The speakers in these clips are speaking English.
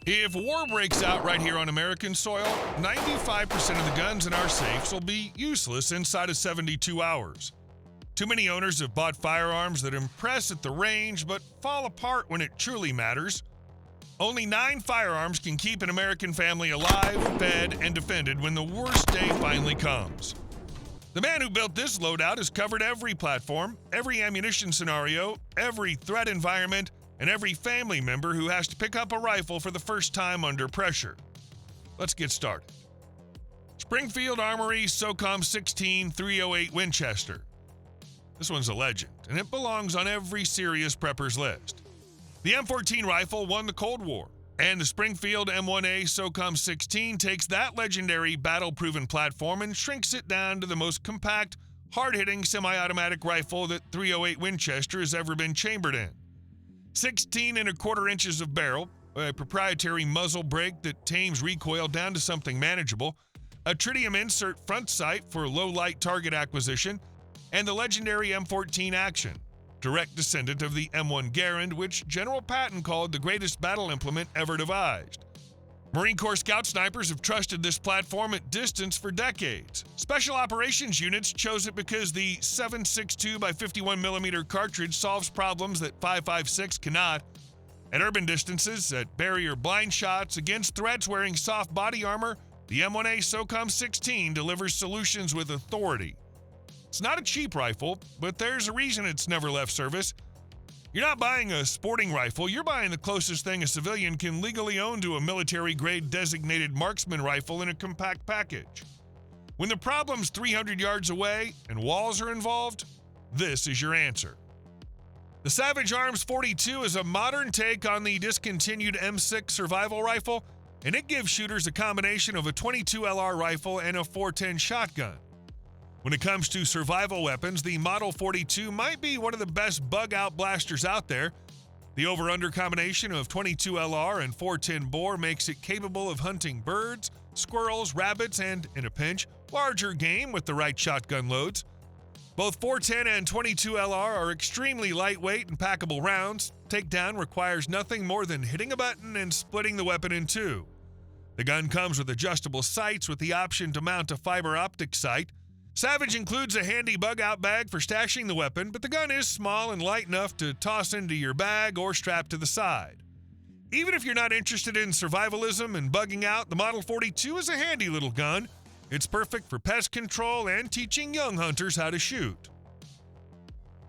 If war breaks out right here on American soil, 95% of the guns in our safes will be useless inside of 72 hours. Too many owners have bought firearms that impress at the range but fall apart when it truly matters. Only 9 firearms can keep an American family alive, fed, and defended when the worst day finally comes. The man who built this loadout has covered every platform, every ammunition scenario, every threat environment, and every family member who has to pick up a rifle for the first time under pressure. Let's get started. Springfield Armory SOCOM 16-308 Winchester. This one's a legend, and it belongs on every serious prepper's list. The M14 rifle won the Cold War, and the Springfield M1A SOCOM 16 takes that legendary battle-proven platform and shrinks it down to the most compact, hard-hitting semi-automatic rifle that 308 Winchester has ever been chambered in. 16 1/4 inches of barrel, a proprietary muzzle brake that tames recoil down to something manageable, a tritium insert front sight for low-light target acquisition, and the legendary M14 Action, direct descendant of the M1 Garand, which General Patton called the greatest battle implement ever devised. Marine Corps Scout Snipers have trusted this platform at distance for decades. Special Operations units chose it because the 7.62 by 51mm cartridge solves problems that 5.56 cannot. At urban distances, at barrier blind shots, against threats wearing soft body armor, the M1A SOCOM 16 delivers solutions with authority. It's not a cheap rifle, but there's a reason it's never left service. You're not buying a sporting rifle, you're buying the closest thing a civilian can legally own to a military-grade designated marksman rifle in a compact package. When the problem's 300 yards away and walls are involved, this is your answer. The Savage Arms 42 is a modern take on the discontinued M6 survival rifle, and it gives shooters a combination of a 22 LR rifle and a 410 shotgun. When it comes to survival weapons, the Model 42 might be one of the best bug-out blasters out there. The over-under combination of 22 LR and 410 bore makes it capable of hunting birds, squirrels, rabbits, and, in a pinch, larger game with the right shotgun loads. Both 410 and 22 LR are extremely lightweight and packable rounds. Takedown requires nothing more than hitting a button and splitting the weapon in two. The gun comes with adjustable sights with the option to mount a fiber optic sight. Savage includes a handy bug-out bag for stashing the weapon, but the gun is small and light enough to toss into your bag or strap to the side. Even if you're not interested in survivalism and bugging out, the Model 42 is a handy little gun. It's perfect for pest control and teaching young hunters how to shoot.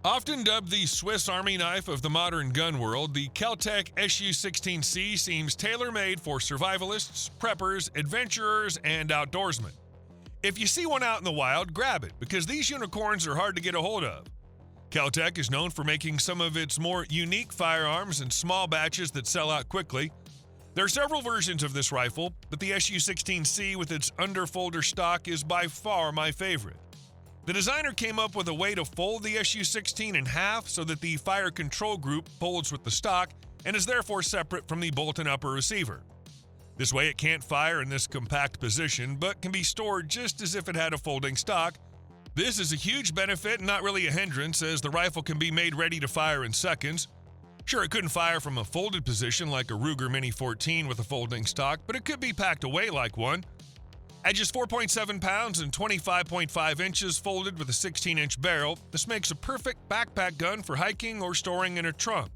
Often dubbed the Swiss Army knife of the modern gun world, the Kel-Tec SU-16C seems tailor-made for survivalists, preppers, adventurers, and outdoorsmen. If you see one out in the wild, grab it, because these unicorns are hard to get a hold of. Kel-Tec is known for making some of its more unique firearms in small batches that sell out quickly. There are several versions of this rifle, but the SU-16C with its underfolder stock is by far my favorite. The designer came up with a way to fold the SU-16 in half so that the fire control group folds with the stock and is therefore separate from the bolt-in upper receiver. This way it can't fire in this compact position, but can be stored just as if it had a folding stock. This is a huge benefit and not really a hindrance, as the rifle can be made ready to fire in seconds. Sure, it couldn't fire from a folded position like a Ruger Mini 14 with a folding stock, but it could be packed away like one. At just 4.7 pounds and 25.5 inches folded with a 16-inch barrel, this makes a perfect backpack gun for hiking or storing in a trunk.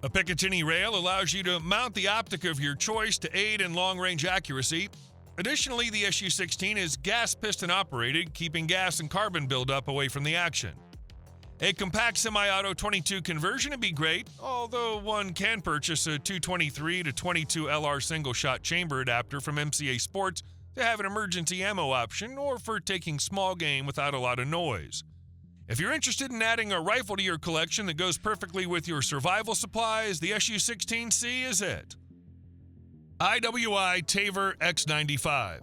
A Picatinny rail allows you to mount the optic of your choice to aid in long-range accuracy. Additionally, the SU-16 is gas piston operated, keeping gas and carbon buildup away from the action. A compact semi-auto 22 conversion would be great, although one can purchase a 223 to 22 LR single-shot chamber adapter from MCA Sports to have an emergency ammo option or for taking small game without a lot of noise. If you're interested in adding a rifle to your collection that goes perfectly with your survival supplies, the SU-16C is it. IWI Tavor X95.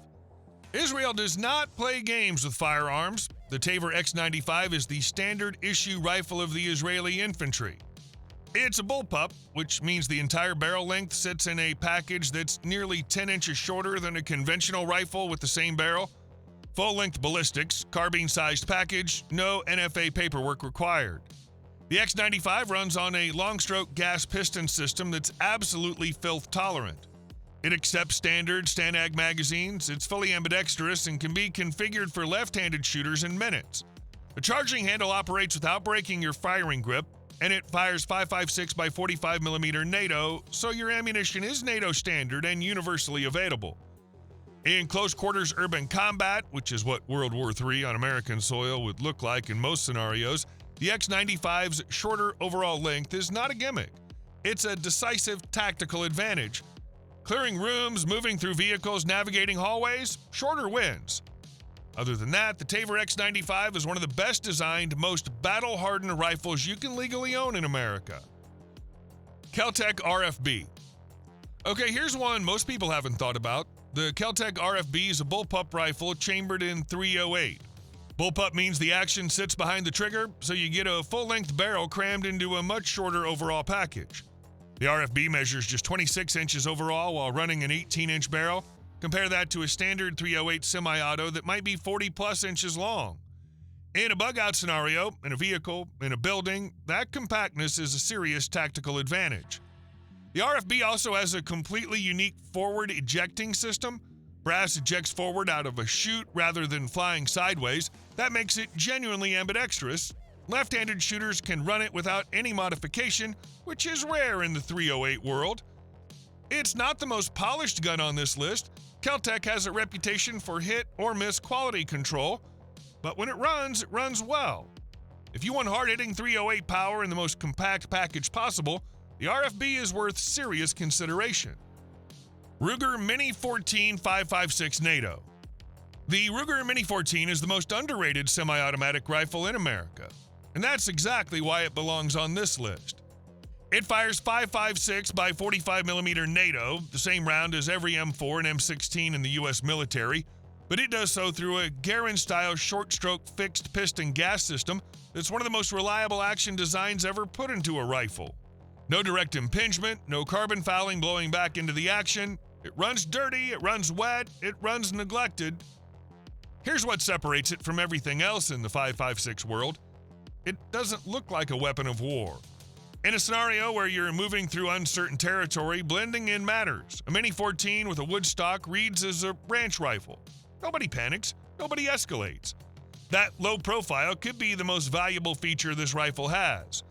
Israel does not play games with firearms. The Tavor X95 is the standard issue rifle of the Israeli infantry. It's a bullpup, which means the entire barrel length sits in a package that's nearly 10 inches shorter than a conventional rifle with the same barrel. Full-length ballistics, carbine-sized package, no NFA paperwork required. The X95 runs on a long-stroke gas piston system that's absolutely filth-tolerant. It accepts standard STANAG magazines, it's fully ambidextrous, and can be configured for left-handed shooters in minutes. The charging handle operates without breaking your firing grip, and it fires 5.56 by 45mm NATO, so your ammunition is NATO standard and universally available. In close-quarters urban combat, which is what World War III on American soil would look like in most scenarios, the X95's shorter overall length is not a gimmick. It's a decisive tactical advantage. Clearing rooms, moving through vehicles, navigating hallways, shorter wins. Other than that, the Tavor X95 is one of the best designed, most battle-hardened rifles you can legally own in America. Kel-Tec RFB. Okay, here's one most people haven't thought about. The Kel-Tec RFB is a bullpup rifle chambered in .308. Bullpup means the action sits behind the trigger, so you get a full-length barrel crammed into a much shorter overall package. The RFB measures just 26 inches overall while running an 18-inch barrel. Compare that to a standard .308 semi-auto that might be 40-plus inches long. In a bug-out scenario, in a vehicle, in a building, that compactness is a serious tactical advantage. The RFB also has a completely unique forward ejecting system. Brass ejects forward out of a chute rather than flying sideways. That makes it genuinely ambidextrous. Left-handed shooters can run it without any modification, which is rare in the .308 world. It's not the most polished gun on this list. Kel-Tec has a reputation for hit or miss quality control, but when it runs well. If you want hard-hitting .308 power in the most compact package possible, the RFB is worth serious consideration. Ruger Mini 14 5.56 NATO. The Ruger Mini 14 is the most underrated semi-automatic rifle in America, and that's exactly why it belongs on this list. It fires 5.56 by 45mm NATO, the same round as every M4 and M16 in the U.S. military, but it does so through a Garand-style short-stroke fixed piston gas system that's one of the most reliable action designs ever put into a rifle. No direct impingement, no carbon fouling blowing back into the action. It runs dirty, it runs wet, it runs neglected. Here's what separates it from everything else in the 5.56 world. It doesn't look like a weapon of war. In a scenario where you're moving through uncertain territory, blending in matters. A Mini 14 with a wood stock reads as a ranch rifle. Nobody panics, nobody escalates. That low profile could be the most valuable feature this rifle has.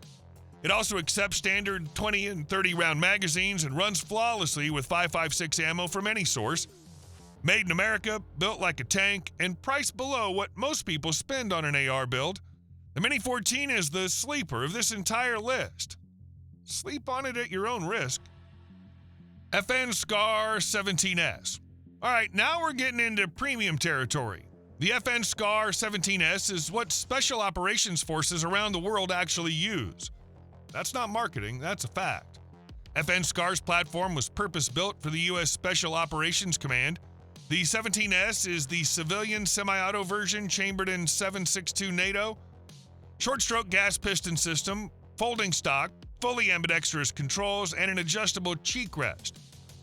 It also accepts standard 20 and 30 round magazines and runs flawlessly with 5.56 ammo from any source. Made in America, built like a tank, and priced below what most people spend on an AR build. The Mini 14 is the sleeper of this entire list. Sleep on it at your own risk. FN SCAR 17S. All right, now we're getting into premium territory. The FN SCAR 17S is what special operations forces around the world actually use. That's not marketing, that's a fact. FN SCAR's platform was purpose-built for the U.S. Special Operations Command. The 17S is the civilian semi-auto version chambered in .762 NATO. Short-stroke gas piston system, folding stock, fully ambidextrous controls, and an adjustable cheek rest.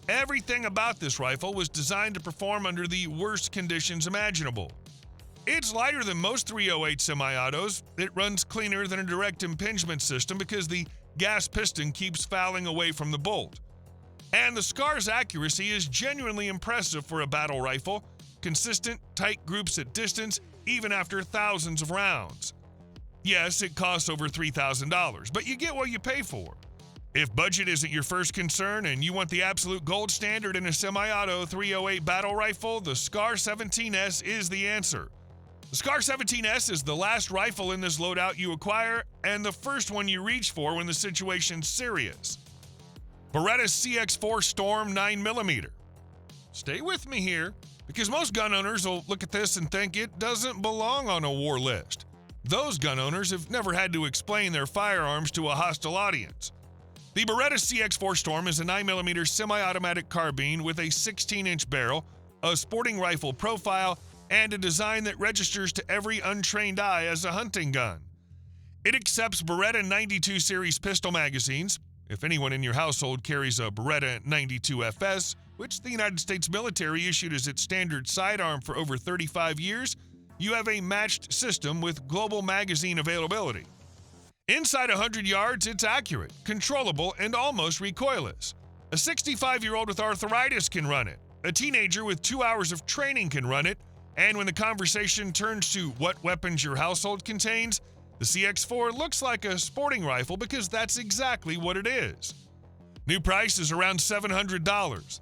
Everything about this rifle was designed to perform under the worst conditions imaginable. It's lighter than most .308 semi-autos. It runs cleaner than a direct impingement system because the gas piston keeps fouling away from the bolt. And the SCAR's accuracy is genuinely impressive for a battle rifle. Consistent, tight groups at distance, even after thousands of rounds. Yes, it costs over $3,000, but you get what you pay for. If budget isn't your first concern and you want the absolute gold standard in a semi-auto .308 battle rifle, the SCAR 17S is the answer. The SCAR 17S is the last rifle in this loadout you acquire and the first one you reach for when the situation's serious. Beretta CX4 Storm 9mm. Stay with me here, because most gun owners will look at this and think it doesn't belong on a war list. Those gun owners have never had to explain their firearms to a hostile audience. The Beretta CX4 Storm is a 9mm semi-automatic carbine with a 16-inch barrel, a sporting rifle profile, and a design that registers to every untrained eye as a hunting gun. It accepts Beretta 92 series pistol magazines. If anyone in your household carries a Beretta 92 FS, which the United States military issued as its standard sidearm for over 35 years, you have a matched system with global magazine availability. Inside 100 yards, it's accurate, controllable, and almost recoilless. A 65-year-old with arthritis can run it. A teenager with 2 hours of training can run it. And when the conversation turns to what weapons your household contains, the CX4 looks like a sporting rifle because that's exactly what it is. New price is around $700.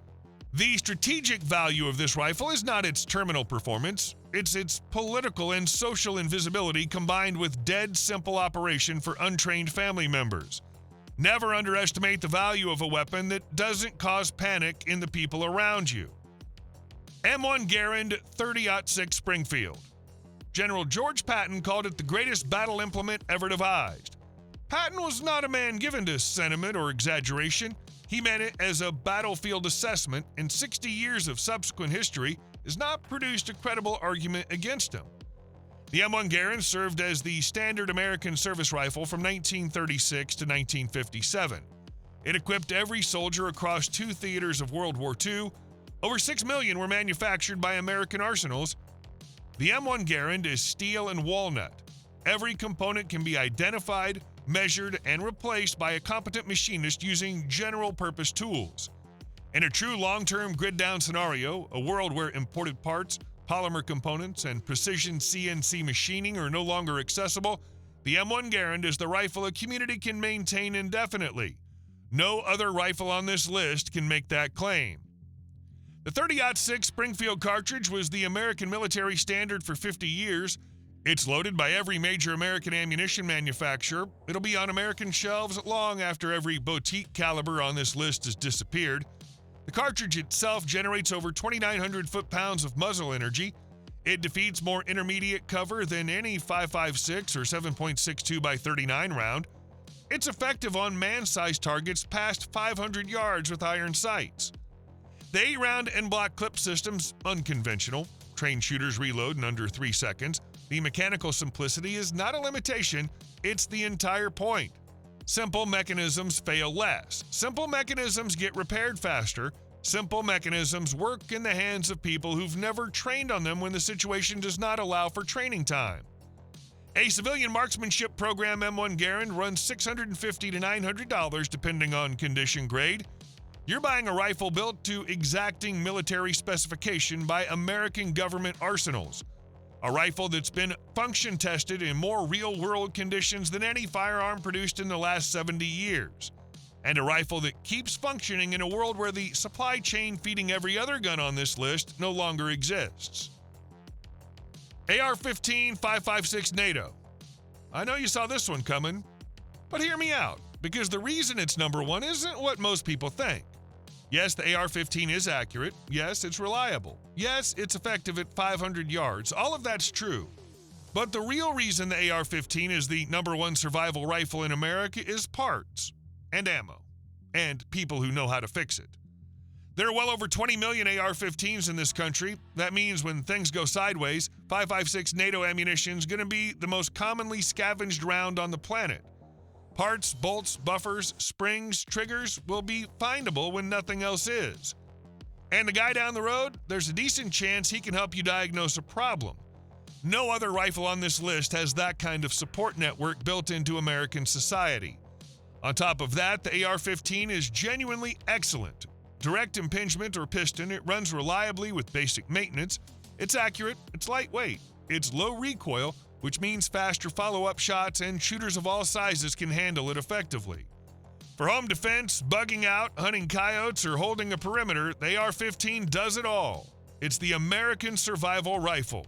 The strategic value of this rifle is not its terminal performance, it's its political and social invisibility combined with dead simple operation for untrained family members. Never underestimate the value of a weapon that doesn't cause panic in the people around you. M1 Garand 30-06 Springfield. General George Patton called it the greatest battle implement ever devised. Patton was not a man given to sentiment or exaggeration. He meant it as a battlefield assessment, and 60 years of subsequent history has not produced a credible argument against him. The M1 Garand served as the standard American service rifle from 1936 to 1957. It equipped every soldier across 2 theaters of World War II. Over 6 million were manufactured by American arsenals. The M1 Garand is steel and walnut. Every component can be identified, measured, and replaced by a competent machinist using general-purpose tools. In a true long-term grid-down scenario, a world where imported parts, polymer components, and precision CNC machining are no longer accessible, the M1 Garand is the rifle a community can maintain indefinitely. No other rifle on this list can make that claim. The 30-06 Springfield cartridge was the American military standard for 50 years. It's loaded by every major American ammunition manufacturer. It'll be on American shelves long after every boutique caliber on this list has disappeared. The cartridge itself generates over 2,900 foot-pounds of muzzle energy. It defeats more intermediate cover than any 5.56 or 7.62 by 39 round. It's effective on man-sized targets past 500 yards with iron sights. The 8-round en-bloc clip system's unconventional. Trained shooters reload in under 3 seconds. The mechanical simplicity is not a limitation, it's the entire point. Simple mechanisms fail less. Simple mechanisms get repaired faster. Simple mechanisms work in the hands of people who've never trained on them when the situation does not allow for training time. A civilian marksmanship program M1 Garand runs $650 to $900 depending on condition grade. You're buying a rifle built to exacting military specification by American government arsenals. A rifle that's been function tested in more real-world conditions than any firearm produced in the last 70 years. And a rifle that keeps functioning in a world where the supply chain feeding every other gun on this list no longer exists. AR-15 5.56 NATO. I know you saw this one coming, but hear me out, because the reason it's number one isn't what most people think. Yes, the AR-15 is accurate. Yes, it's reliable. Yes, it's effective at 500 yards. All of that's true. But the real reason the AR-15 is the number one survival rifle in America is parts and ammo and people who know how to fix it. There are well over 20 million AR-15s in this country. That means when things go sideways, 5.56 NATO ammunition is going to be the most commonly scavenged round on the planet. Parts, bolts, buffers, springs, triggers will be findable when nothing else is. And the guy down the road, there's a decent chance he can help you diagnose a problem. No other rifle on this list has that kind of support network built into American society. On top of that, the AR-15 is genuinely excellent. Direct impingement or piston, it runs reliably with basic maintenance. It's accurate, it's lightweight, it's low recoil, which means faster follow-up shots and shooters of all sizes can handle it effectively. For home defense, bugging out, hunting coyotes, or holding a perimeter, the AR-15 does it all. It's the American survival rifle.